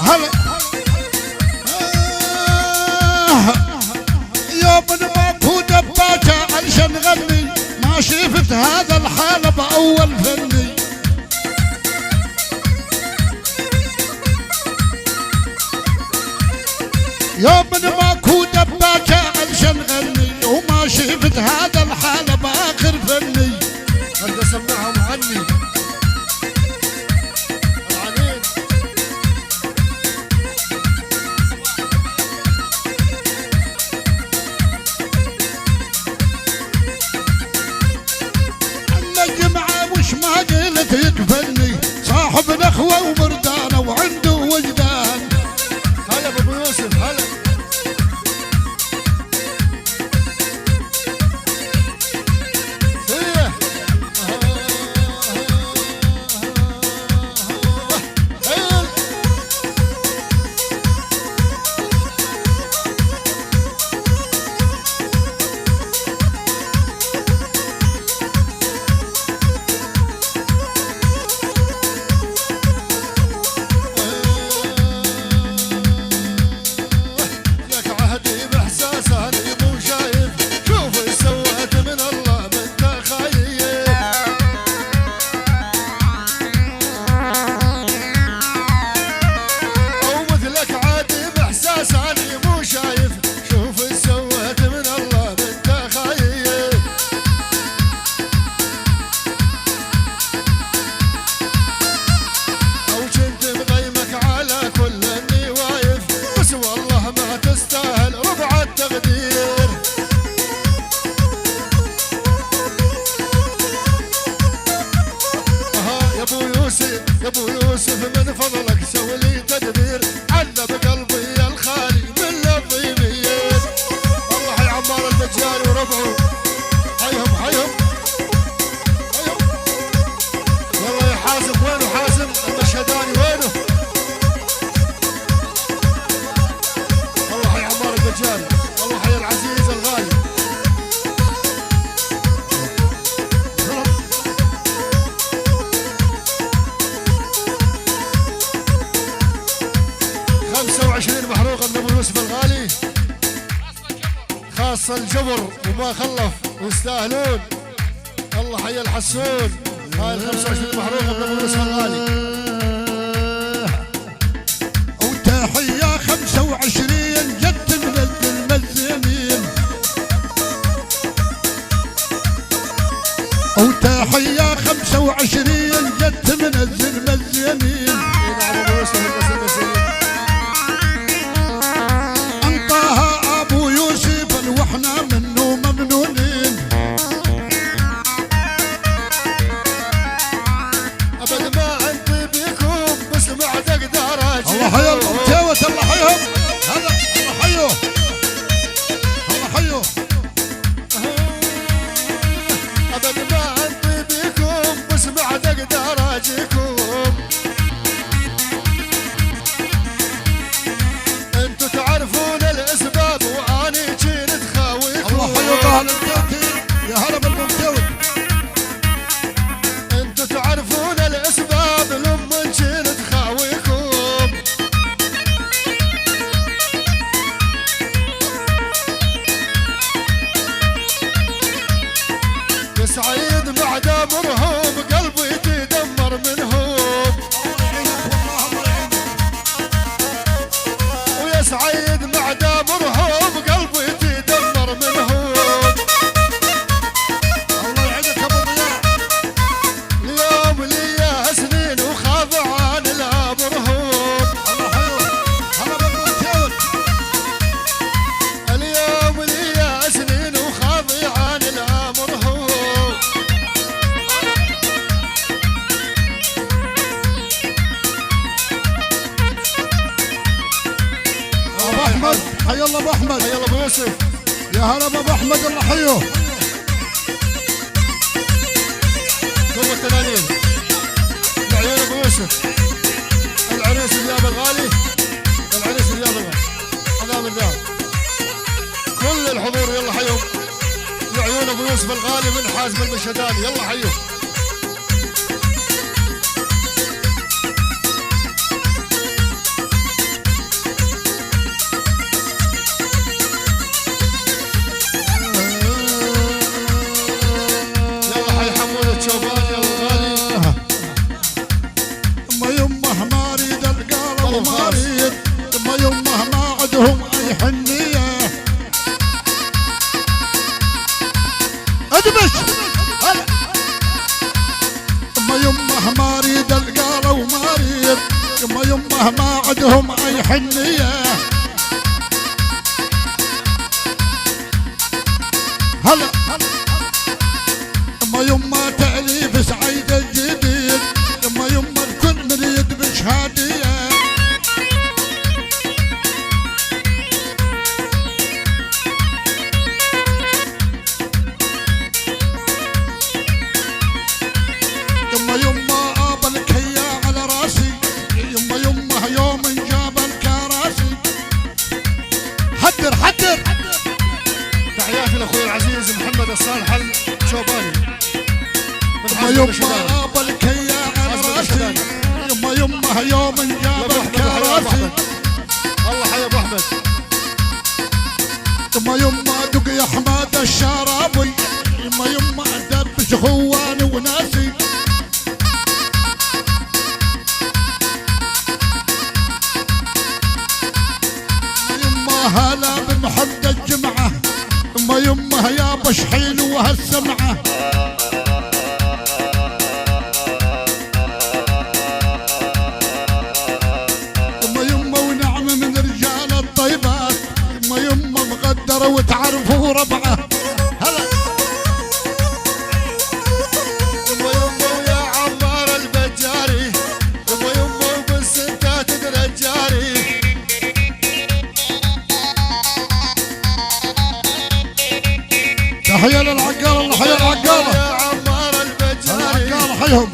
هلا يوم ماكو دباجة علشان غني ما شفت هذا الحالة بأول فني. يوم ماكو دباجة علشان غني وما شفت هذا الحالة بآخر فني. خلنا سمعهم عني العنين. الجمعة وش ما قلت يكفلني صاحب نخوة ومردانة وعنده وجدان. هلا بابو يوسف هلا. يا ابو يوسف من فضلك سوي لي تدبير عذب قلبي الخالي من الضيميين. الله حي عمار الدجال وربعه حيهم حيهم حيهم. والله يا حازم وينه حازم المشهداني وينه. الله حي عمار الدجال الله حي العزيز الغالي. 25 محروقة من ابو يوسف الغالي خاص الجبر وما خلف ويستاهلون. الله حي الحسون. هاي 25 محروقة من ابو يوسف الغالي. وتحية 25 جد من المزينين. وتحية 25 جد من المزينين. واحنا منه ممنونين. ابد ما انطي بيكم بس ما عاد اقدر اجي. الله حيهم جوت الله حيهم هذا الله حيو الله حيو. ابد ما انطي بيكم بس ما عاد اقدر اجيكم. انتوا تعرفون الاسباب واني جيت يا هلا بالممتوت. انتوا تعرفون الاسباب لما نجي تخاويكم. يا سعيد مع دامرهم قلبي تدمر منهم. ويا سعيد مع دامرهم قلبي تدمر منهم. حي الله ابو احمد. حي الله ابو يوسف. يا هلا ابو احمد الله حيه. ثم التنانين العيون ابو يوسف. العريس الياب الغالي. العريس الياب الغالي حمام الذهب. كل الحضور يلا حيهم. العيون ابو يوسف الغالي من حازم المشهداني يلا حيهم. يمه ما عندهم اي حنيه. هلا يمه تأليف سعيد الجديد، يمه الكل مريد بشهاديه. يمه ابا الكيا على راسي، يمه يوم جاب الكراسي. حدر تحياتي لاخوي العزيز محمد الصالح الشوباني. يمه ابا الكيا على راسي، يمه يوم جاب الكراسي. الله حي ابو احمد. يمه دق يا حماد الشرابي، يمه دبش خواني وناسي. هلا بمحمد الجمعة، يمه يا بشحين وهالسمعة. يمه ونعم من رجال الطيبات، يمه مقدرة وتعرفوا ربعه. هلا يمه ويا عمار البجاري، يمه وبالستات الرجاري. تحية للعقال، الله حي العقالة. يا عمار البجاري العقالة حيهم.